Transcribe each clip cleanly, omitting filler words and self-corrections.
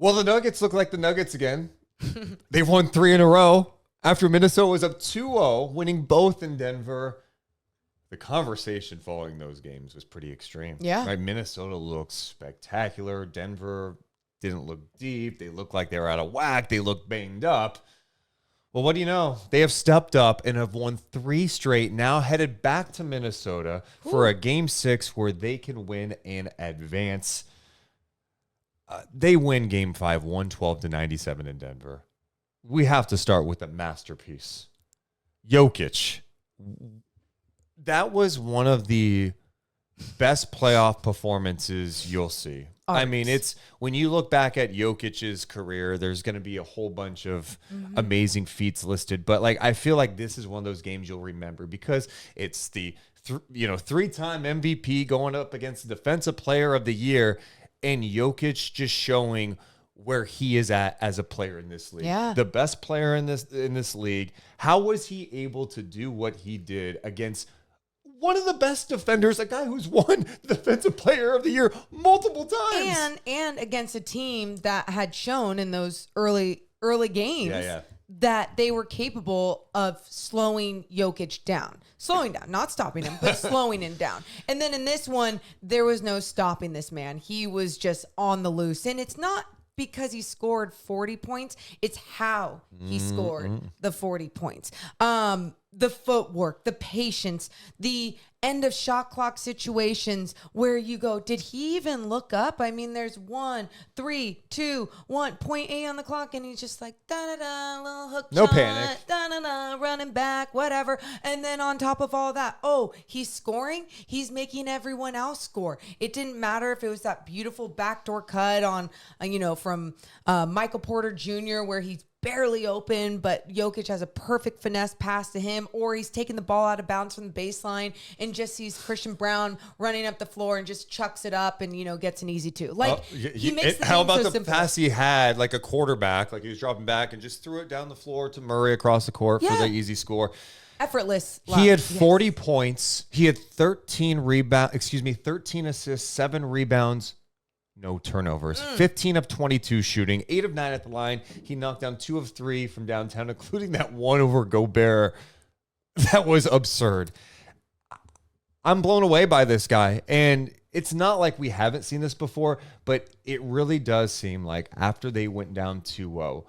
Well, the Nuggets look like the Nuggets again. They've won 3 in a row after Minnesota was up 2-0, winning both in Denver. The conversation following those games was pretty extreme. Yeah. Right? Minnesota looks spectacular. Denver didn't look deep. They looked like they were out of whack. They looked banged up. Well, what do you know? They have stepped up and have won 3 straight, now headed back to Minnesota for a Game 6 where they can win and advance. They win Game 5, 112-97 in Denver. We have to start with a masterpiece. Jokic. That was one of the best playoff performances you'll see. I mean, it's when you look back at Jokic's career, there's going to be a whole bunch of amazing feats listed. But like, I feel like this is one of those games you'll remember because it's the 3-time MVP going up against the Defensive Player of the Year, and Jokic just showing where he is at as a player in this league. Yeah. The best player in this league. How was he able to do what he did against one of the best defenders, a guy who's won the Defensive Player of the Year multiple times? And against a team that had shown in those early games that they were capable of slowing Jokic down. Slowing down, not stopping him, but slowing him down. And then in this one, there was no stopping this man. He was just on the loose. And it's not because he scored 40 points. It's how he scored the 40 points. The footwork, the patience, the end of shot clock situations where you go, did he even look up? I mean, there's 1, 3, 2, 1, 0.8 on the clock, and he's just like, da-da-da, little hook No shot, panic. da-da-da, running back, whatever. And then on top of all that, he's scoring. He's making everyone else score. It didn't matter if it was that beautiful backdoor cut on, from Michael Porter Jr., where he's barely open, but Jokic has a perfect finesse pass to him, or he's taking the ball out of bounds from the baseline and just sees Christian Brown running up the floor and just chucks it up and, gets an easy 2. Like, he makes the how game about so the simple. pass he had, like a quarterback, like he was dropping back and just threw it down the floor to Murray across the court for the easy score. Effortless. He had 40 points. He had 13 assists, 7 rebounds, no turnovers. 15 of 22 shooting, 8 of 9 at the line. He knocked down 2 of 3 from downtown, including that one over Gobert. That was absurd. I'm blown away by this guy. And it's not like we haven't seen this before, but it really does seem like after they went down 2-0,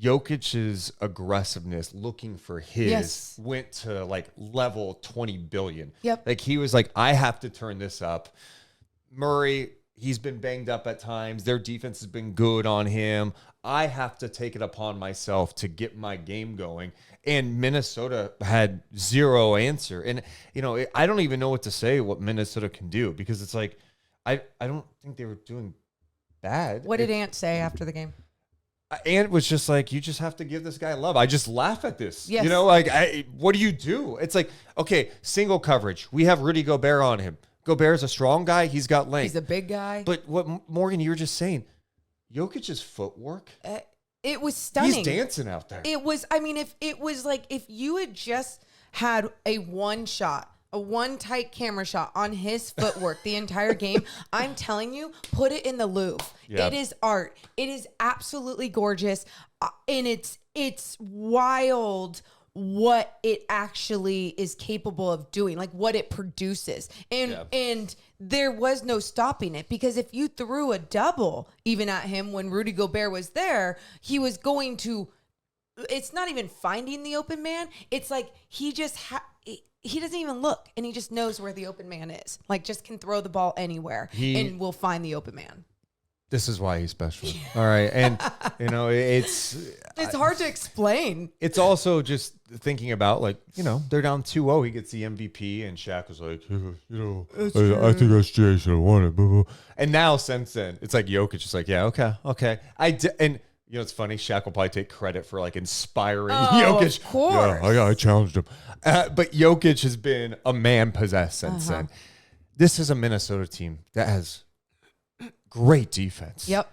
Jokic's aggressiveness looking for his went to like level 20 billion. Yep. Like he was like, I have to turn this up. Murray, he's been banged up at times. Their defense has been good on him. I have to take it upon myself to get my game going. And Minnesota had zero answer. And, I don't even know what to say what Minnesota can do because it's like, I don't think they were doing bad. What did Ant say after the game? Ant was just like, you just have to give this guy love. I just laugh at this. Yes. What do you do? It's like, okay, single coverage. We have Rudy Gobert on him. Gobert's a strong guy. He's got length. He's a big guy. But what, Morgan, you were just saying, Jokic's footwork. It was stunning. He's dancing out there. It was, if you had just had a one tight camera shot on his footwork the entire game, I'm telling you, put it in the Louvre. Yeah. It is art. It is absolutely gorgeous. And it's wild what it actually is capable of doing, like what it produces. And there was no stopping it, because if you threw a double even at him when Rudy Gobert was there, he was going to, it's not even finding the open man. It's like he just he doesn't even look, and he just knows where the open man is. Like, just can throw the ball anywhere and will find the open man. This is why he's special. All right. And, it's hard to explain. It's also just thinking about, like, they're down 2-0. He gets the MVP, and Shaq was like, I think SGA should have won it. And now, since then, it's like Jokic is like, yeah, okay. And, it's funny. Shaq will probably take credit for, like, inspiring Jokic. Of course. Yeah, I challenged him. But Jokic has been a man possessed since then. This is a Minnesota team that has great defense. Yep.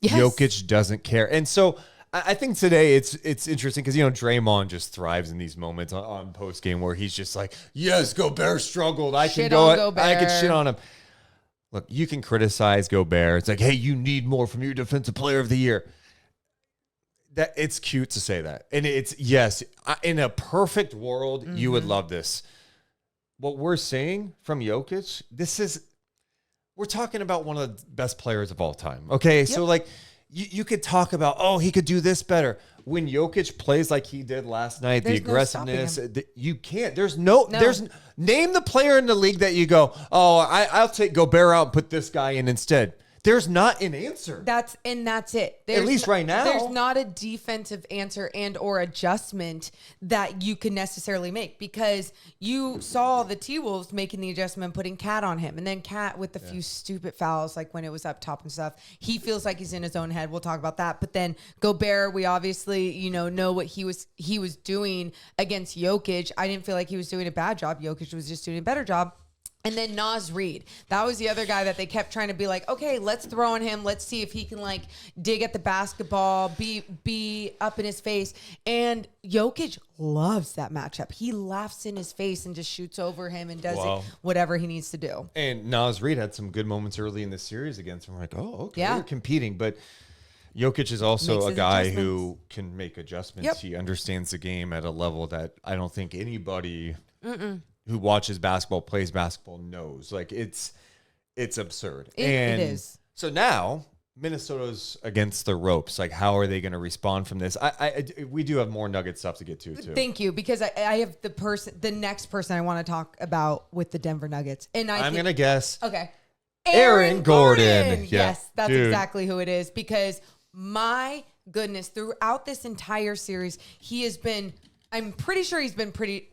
Yes. Jokic doesn't care. And so I think today it's interesting because, Draymond just thrives in these moments on post game where he's just like, yes, Gobert struggled. I can shit on him. look, you can criticize Gobert. It's like, hey, you need more from your defensive player of the year. That it's cute to say that. And it's, yes, in a perfect world, you would love this. What we're seeing from Jokic, we're talking about one of the best players of all time. Okay. Yep. So like you could talk about, oh, he could do this better. When Jokic plays like he did last night, the aggressiveness, you can't. Name the player in the league that you go, oh, I'll take Gobert out and put this guy in instead. There's not an answer. That's it. At least right now. There's not a defensive answer and or adjustment that you can necessarily make, because you saw the T-Wolves making the adjustment, putting Cat on him. And then Cat with a few stupid fouls, like when it was up top and stuff, he feels like he's in his own head. We'll talk about that. But then Gobert, we obviously, know what he was doing against Jokic. I didn't feel like he was doing a bad job. Jokic was just doing a better job. And then Naz Reid, that was the other guy that they kept trying to be like, okay, let's throw on him. Let's see if he can like dig at the basketball, be up in his face. And Jokic loves that matchup. He laughs in his face and just shoots over him and does whatever he needs to do. And Naz Reid had some good moments early in the series against him. We're like, oh, okay, they're competing. But Jokic is also a guy who can make adjustments. Yep. He understands the game at a level that I don't think anybody who watches basketball, plays basketball, knows. Like it's absurd. It is. So now Minnesota's against the ropes. Like, how are they going to respond from this? We do have more Nugget stuff to get to too. Thank you, because I have the next person I want to talk about with the Denver Nuggets, and I'm going to guess. Okay. Aaron Gordon. Yeah. Yes, that's exactly who it is, because my goodness, throughout this entire series, I'm pretty sure he's been pretty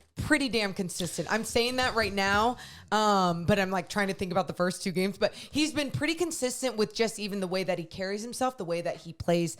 damn consistent. I'm saying that right now, but I'm like trying to think about the first two games. But he's been pretty consistent with just even the way that he carries himself, the way that he plays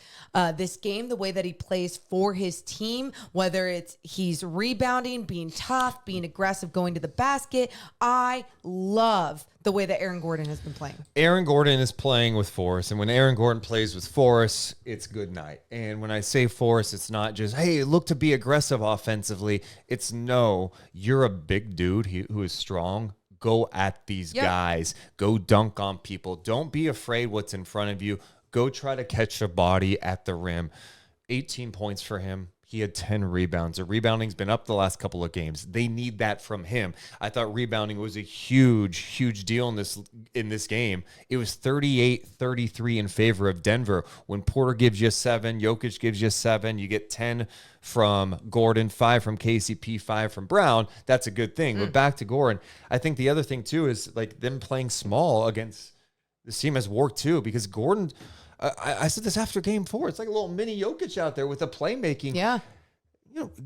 this game, the way that he plays for his team, whether it's he's rebounding, being tough, being aggressive, going to the basket. I love the way that Aaron Gordon has been playing. Aaron Gordon is playing with force, and when Aaron Gordon plays with force, it's good night. And when I say force, it's not just, hey, look to be aggressive offensively. It's no, you're a big dude who is strong. Go at these guys. Go dunk on people. Don't be afraid what's in front of you. Go try to catch a body at the rim. 18 points for him. He had 10 rebounds. The rebounding's been up the last couple of games. They need that from him. I thought rebounding was a huge deal in this game. It was 38-33 in favor of Denver. When Porter gives you 7, Jokic gives you 7, you get 10 from Gordon, 5 from KCP, 5 from Brown. That's a good thing. But back to Gordon, I think the other thing too is like them playing small against this team has worked too, because Gordon, I said this after game 4. It's like a little mini Jokic out there with the playmaking. Yeah.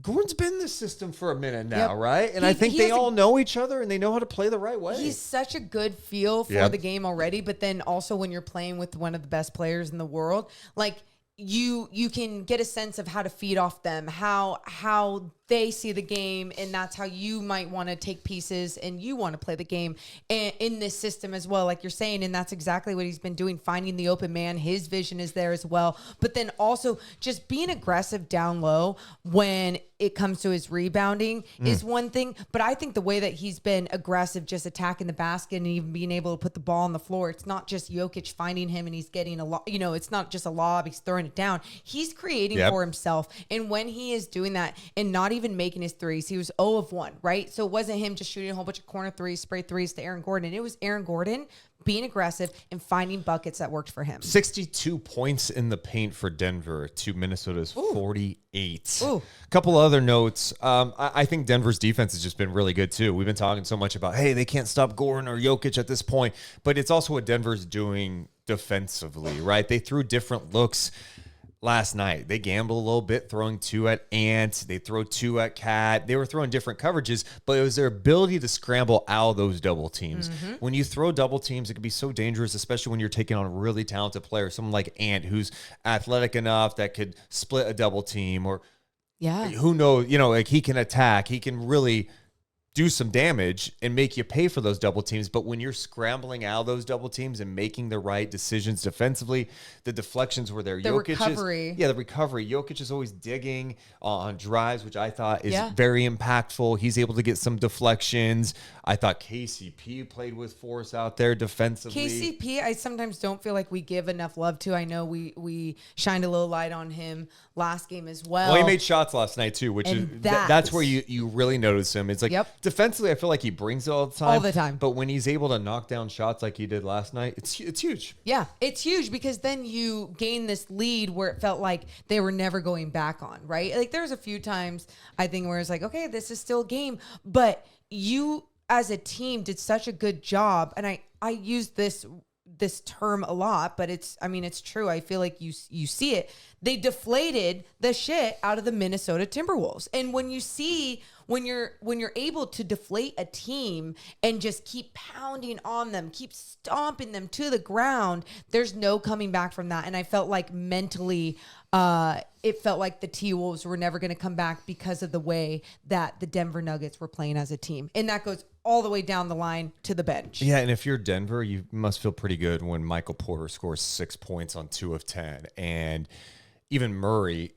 Gordon's been in this system for a minute now, right? And I think they all know each other and they know how to play the right way. He's such a good feel for the game already, but then also when you're playing with one of the best players in the world, like you can get a sense of how to feed off them, how they see the game, and that's how you might want to take pieces and you want to play the game in this system as well, like you're saying. And that's exactly what he's been doing, finding the open man. His vision is there as well, but then also just being aggressive down low when it comes to his rebounding is one thing. But I think the way that he's been aggressive, just attacking the basket and even being able to put the ball on the floor, it's not just Jokic finding him and he's getting it's not just a lob, he's throwing it down. He's creating for himself. And when he is doing that and not even making his threes, he was 0 of 1, right? So it wasn't him just shooting a whole bunch of corner threes, spray threes to Aaron Gordon. It was Aaron Gordon being aggressive and finding buckets that worked for him. 62 points in the paint for Denver to Minnesota's 48. Ooh. A couple other notes. I think Denver's defense has just been really good too. We've been talking so much about, hey, they can't stop Gordon or Jokic at this point, but it's also what Denver's doing defensively, right? They threw different looks last night. They gambled a little bit, throwing 2 at Ant. They throw 2 at Cat. They were throwing different coverages, but it was their ability to scramble out of those double teams. When you throw double teams, it can be so dangerous, especially when you're taking on a really talented player, someone like Ant, who's athletic enough that could split a double team, or who knows, like he can attack. He can really do some damage and make you pay for those double teams. But when you're scrambling out of those double teams and making the right decisions defensively, the deflections were there. The recovery. The recovery. Jokic is always digging on drives, which I thought is very impactful. He's able to get some deflections. I thought KCP played with force out there defensively. KCP, I sometimes don't feel like we give enough love to. I know we shined a little light on him last game as well. Well, he made shots last night too, which is that's where you really notice him. It's like defensively, I feel like he brings it all the time. All the time. But when he's able to knock down shots like he did last night, it's huge. Yeah, it's huge because then you gain this lead where it felt like they were never going back on, right? Like there was a few times I think where it's like, okay, this is still a game, but you as a team did such a good job, and I use this term a lot, but it's true. I feel like you see it. They deflated the shit out of the Minnesota Timberwolves. And when you're able to deflate a team and just keep pounding on them, keep stomping them to the ground, there's no coming back from that. And I felt like mentally, it felt like the T-Wolves were never going to come back because of the way that the Denver Nuggets were playing as a team. And that goes all the way down the line to the bench. Yeah, and if you're Denver, you must feel pretty good when Michael Porter scores 6 points on 2 of 10. And even Murray,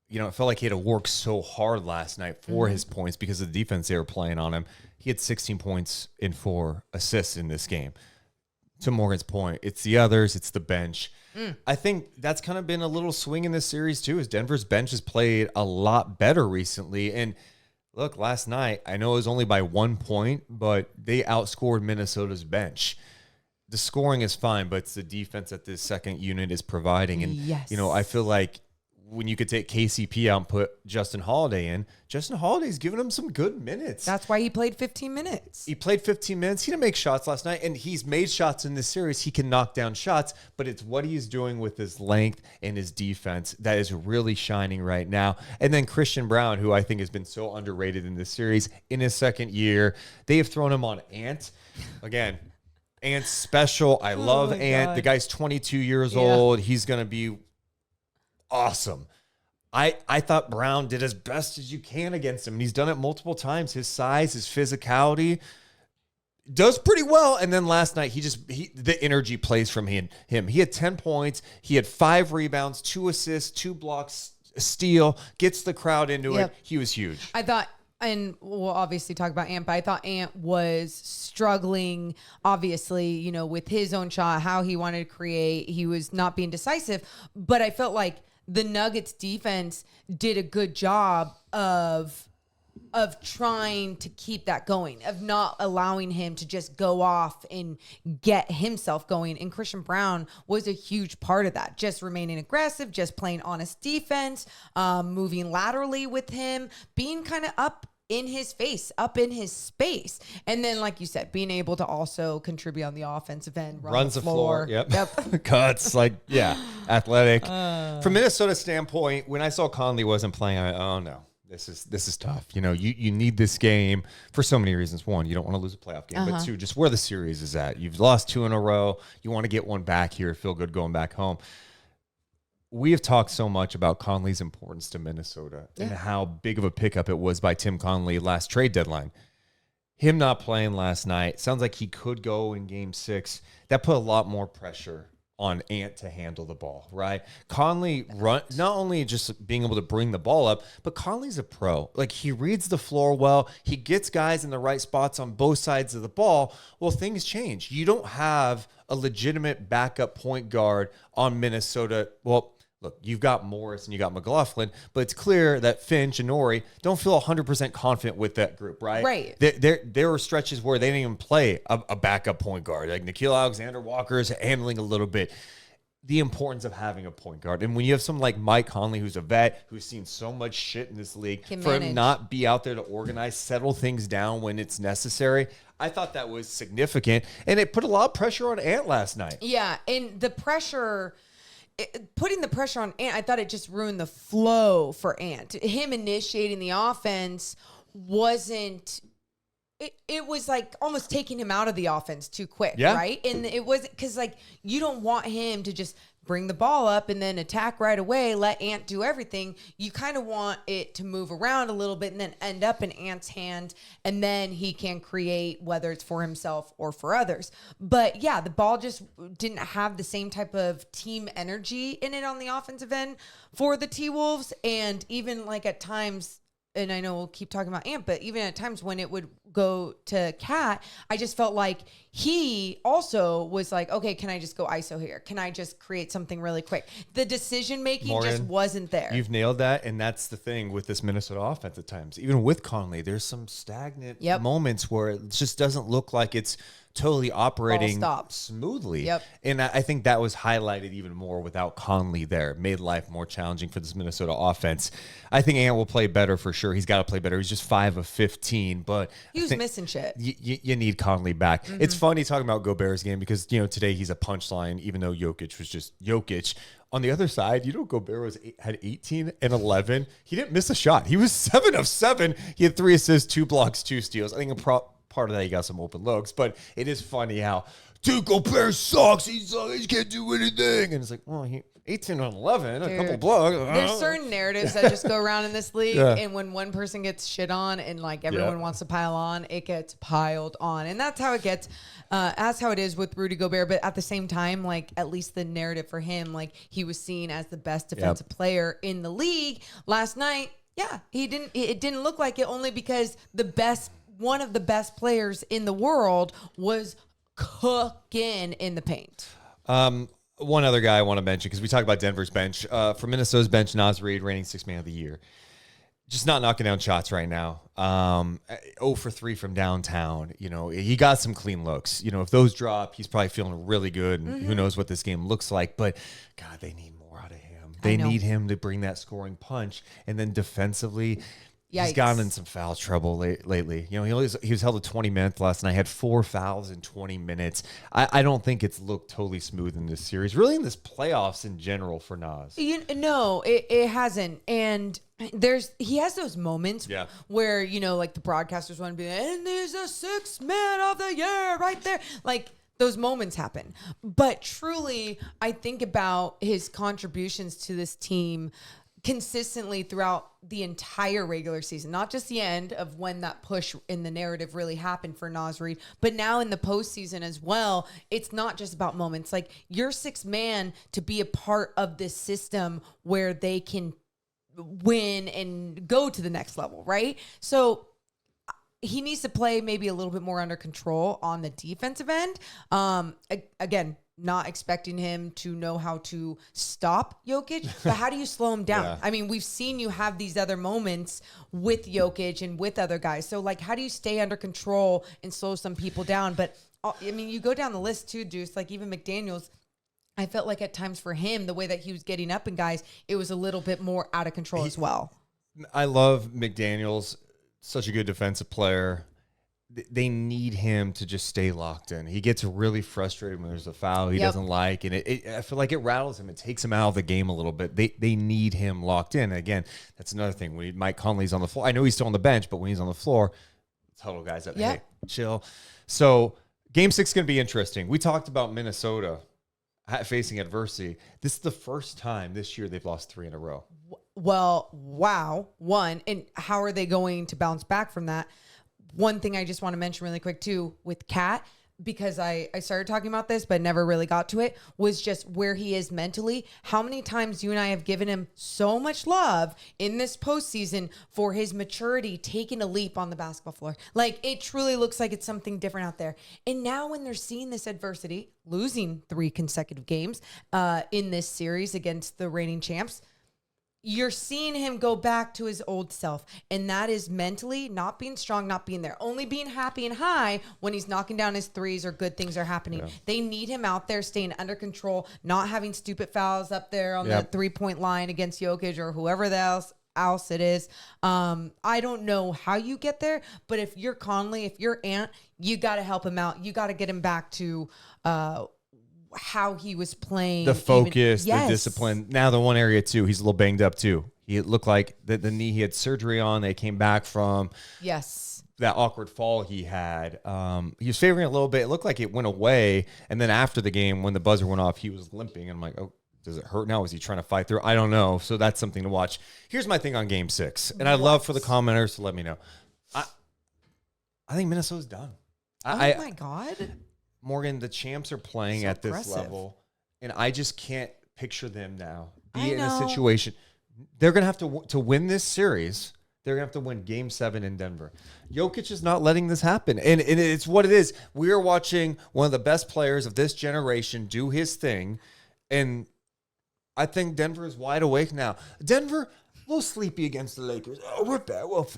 it felt like he had to work so hard last night for his points because of the defense they were playing on him. He had 16 points and 4 assists in this game. To Morgan's point, it's the others, it's the bench. I think that's kind of been a little swing in this series too, as Denver's bench has played a lot better recently. And look, last night, I know it was only by 1 point, but they outscored Minnesota's bench. The scoring is fine, but it's the defense that this second unit is providing. And, I feel like when you could take KCP out and put Justin Holiday in, Justin Holiday's giving him some good minutes. That's why he played 15 minutes. He played 15 minutes. He didn't make shots last night, and he's made shots in this series. He can knock down shots, but it's what he's doing with his length and his defense that is really shining right now. And then Christian Braun, who I think has been so underrated in this series, in his second year, they have thrown him on Ant. Again, Ant's special. I love Ant. God. The guy's 22 years old. He's going to be awesome. I thought Brown did as best as you can against him. And he's done it multiple times. His size, his physicality does pretty well. And then last night, the energy plays from him. He had 10 points. He had 5 rebounds, 2 assists, 2 blocks, a steal, gets the crowd into it. He was huge. I thought, and we'll obviously talk about Ant, but I thought Ant was struggling, obviously, with his own shot, how he wanted to create. He was not being decisive, but I felt like the Nuggets defense did a good job of trying to keep that going, of not allowing him to just go off and get himself going. And Christian Braun was a huge part of that, just remaining aggressive, just playing honest defense, moving laterally with him, being kind of up in his face, up in his space. And then, like you said, being able to also contribute on the offensive end, runs the floor. Yep. Cuts, athletic. From Minnesota's standpoint, when I saw Conley wasn't playing, no, this is tough. You need this game for so many reasons. One, you don't want to lose a playoff game, but 2, just where the series is at. You've lost 2 in a row. You want to get one back here, feel good going back home. We have talked so much about Conley's importance to Minnesota and how big of a pickup it was by Tim Conley last trade deadline. Him not playing last night, sounds like he could go in game 6. That put a lot more pressure on Ant to handle the ball, right? Conley not only just being able to bring the ball up, but Conley's a pro. He reads the floor well. He gets guys in the right spots on both sides of the ball. Well, things change. You don't have a legitimate backup point guard on Minnesota. Well, look, you've got Morris and you got McLaughlin, but it's clear that Finch and Norrie don't feel 100% confident with that group, right? Right. There were stretches where they didn't even play a backup point guard. Like Nickeil Alexander-Walker's handling a little bit. The importance of having a point guard. And when you have someone like Mike Conley, who's a vet, who's seen so much shit in this league, for him not be out there to organize, settle things down when it's necessary, I thought that was significant. And it put a lot of pressure on Ant last night. Yeah, and the pressure... putting the pressure on Ant, I thought it just ruined the flow for Ant. Him initiating the offense wasn't... It was like almost taking him out of the offense too quick, right? And it was because you don't want him to just bring the ball up and then attack right away, let Ant do everything. You kind of want it to move around a little bit and then end up in Ant's hand, and then he can create, whether it's for himself or for others. But yeah, the ball just didn't have the same type of team energy in it on the offensive end for the T-Wolves. And even like at times, and I know we'll keep talking about Ant, but even at times when it would go to Cat, I just felt like he also was like, okay, can I just go ISO here? Can I just create something really quick? The decision making just wasn't there. You've nailed that. And that's the thing with this Minnesota offense at times. Even with Conley, there's some stagnant moments where it just doesn't look like it's totally operating smoothly. And I think that was highlighted even more without Conley there. It made life more challenging for this Minnesota offense. I think Ant will play better for sure. He's got to play better. He's just 5 of 15, but he was missing shit. You need Conley back. It's funny talking about Gobert's game because, today he's a punchline, even though Jokic was just Jokic. On the other side, Gobert had 18 and 11. He didn't miss a shot. He was 7 of 7. He had 3 assists, 2 blocks, 2 steals. I think part of that, he got some open looks, but it is funny how, dude, Gobert sucks. He can't do anything. And it's like, well, he 18 on 11, a couple blocks. There's certain narratives that just go around in this league, and when one person gets shit on and like everyone wants to pile on, it gets piled on, and that's how it gets. That's how it is with Rudy Gobert. But at the same time, like at least the narrative for him, like he was seen as the best defensive player in the league last night. Yeah, it didn't look like it, only because one of the best players in the world was cooking in the paint. One other guy I want to mention, because we talk about Denver's bench. For Minnesota's bench, Naz Reid, reigning 6th man of the year. Just not knocking down shots right now. 0 for 3 from downtown. He got some clean looks. If those drop, he's probably feeling really good. And who knows what this game looks like. But, God, they need more out of him. They need him to bring that scoring punch. And then defensively, he's gotten in some foul trouble lately. He was held to 20 minutes last night. Had 4 fouls in 20 minutes. I don't think it's looked totally smooth in this series. Really in this playoffs in general for Naz. No, it hasn't. And he has those moments where, like the broadcasters want to be like, and there's a 6th man of the year right there. Like those moments happen. But truly, I think about his contributions to this team consistently throughout the entire regular season, not just the end of when that push in the narrative really happened for Naz Reid, but now in the postseason as well. It's not just about moments. Like you're 6th man to be a part of this system where they can win and go to the next level, right? So he needs to play maybe a little bit more under control on the defensive end. Again, not expecting him to know how to stop Jokic, but how do you slow him down? I mean, we've seen you have these other moments with Jokic and with other guys. So, like, how do you stay under control and slow some people down? But, I mean, you go down the list too, Deuce, like even McDaniels, I felt like at times for him, the way that he was getting up and guys, it was a little bit more out of control as well. I love McDaniels, such a good defensive player. They need him to just stay locked in. He gets really frustrated when there's a foul he doesn't like, and I feel like it rattles him. It takes him out of the game a little bit. They need him locked in. And again, that's another thing. When Mike Conley's on the floor, I know he's still on the bench, but when he's on the floor, huddle guys up. Hey, chill. So Game 6 is going to be interesting. We talked about Minnesota facing adversity. This is the first time this year they've lost 3 in a row. Well, wow. One, and how are they going to bounce back from that? One thing I just want to mention really quick too with Cat, because I started talking about this but never really got to it, was just where he is mentally. How many times you and I have given him so much love in this postseason for his maturity, taking a leap on the basketball floor. Like it truly looks like it's something different out there. And now when they're seeing this adversity, losing 3 consecutive games in this series against the reigning champs, you're seeing him go back to his old self. And that is mentally not being strong, not being there, only being happy and high when he's knocking down his threes or good things are happening. Yeah. They need him out there staying under control, not having stupid fouls up there on the 3-point line against Jokic or whoever else it is. I don't know how you get there, but if you're Conley, if you're Ant, you got to help him out. You got to get him back to how he was playing, the focus, the discipline. Now the one area too, he's a little banged up too. He looked like the knee he had surgery on. They came back from that awkward fall he had. He was favoring it a little bit. It looked like it went away, and then after the game, when the buzzer went off, he was limping. I'm like, oh, Does it hurt now? Is he trying to fight through? I don't know. So that's something to watch. Here's my thing on Game 6, and I'd love for the commenters to let me know. I think Minnesota's done. Oh my God. Morgan, the champs are playing at this level, and I just can't picture them now be in a situation. They're going to have to win this series. They're going to have to win Game 7 in Denver. Jokic is not letting this happen, and it's what it is. We are watching one of the best players of this generation do his thing, and I think Denver is wide awake now. Denver, a little sleepy against the Lakers. Oh, we're bad. Well,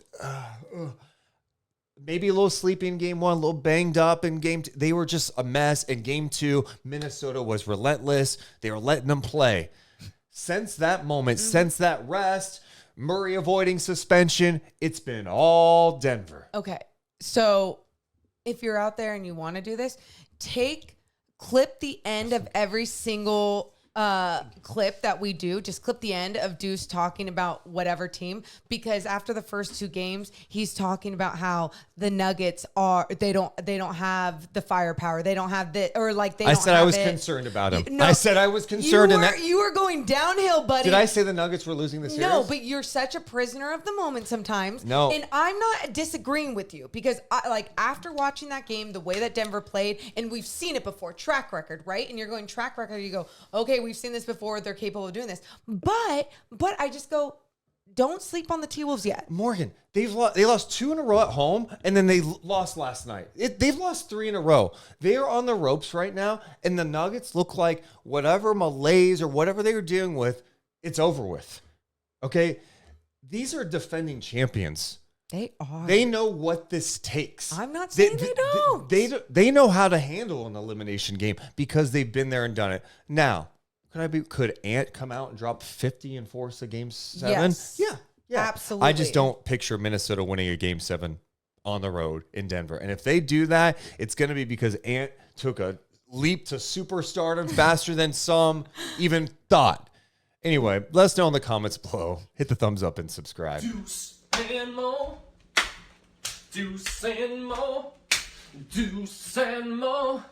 maybe a little sleepy in Game 1, a little banged up in Game 2. They were just a mess. In Game 2, Minnesota was relentless. They were letting them play. Since that moment, since that rest, Murray avoiding suspension, it's been all Denver. Okay, so if you're out there and you want to do this, clip the end of every single clip that we do. Just clip the end of Deuce talking about whatever team, because after the first 2 games, he's talking about how the Nuggets they don't have the firepower. They don't have the, or like they. I said I was concerned about him. No, I said I was concerned. You were going downhill, buddy. Did I say the Nuggets were losing the series? No, but you're such a prisoner of the moment sometimes. No, and I'm not disagreeing with you, because after watching that game, the way that Denver played, and we've seen it before, track record, right? And you're going track record. You go, okay, we've seen this before. They're capable of doing this. But I just go, don't sleep on the T-Wolves yet. Morgan, they lost 2 in a row at home, and then they lost last night. They've lost 3 in a row. They are on the ropes right now, and the Nuggets look like whatever malaise or whatever they were dealing with, it's over with. Okay? These are defending champions. They are. They know what this takes. I'm not saying they don't. They know how to handle an elimination game because they've been there and done it. Now, could Ant come out and drop 50 and force a Game 7? Yes. Yeah. Absolutely. I just don't picture Minnesota winning a Game 7 on the road in Denver. And if they do that, it's going to be because Ant took a leap to superstardom faster than some even thought. Anyway, let us know in the comments below. Hit the thumbs up and subscribe. Deuce and Mo. Deuce and Mo. Deuce and Mo.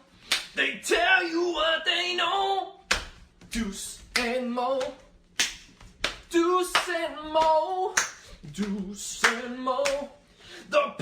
They tell you what they know. Deuce and Mo. Deuce and Mo. Deuce and Mo. The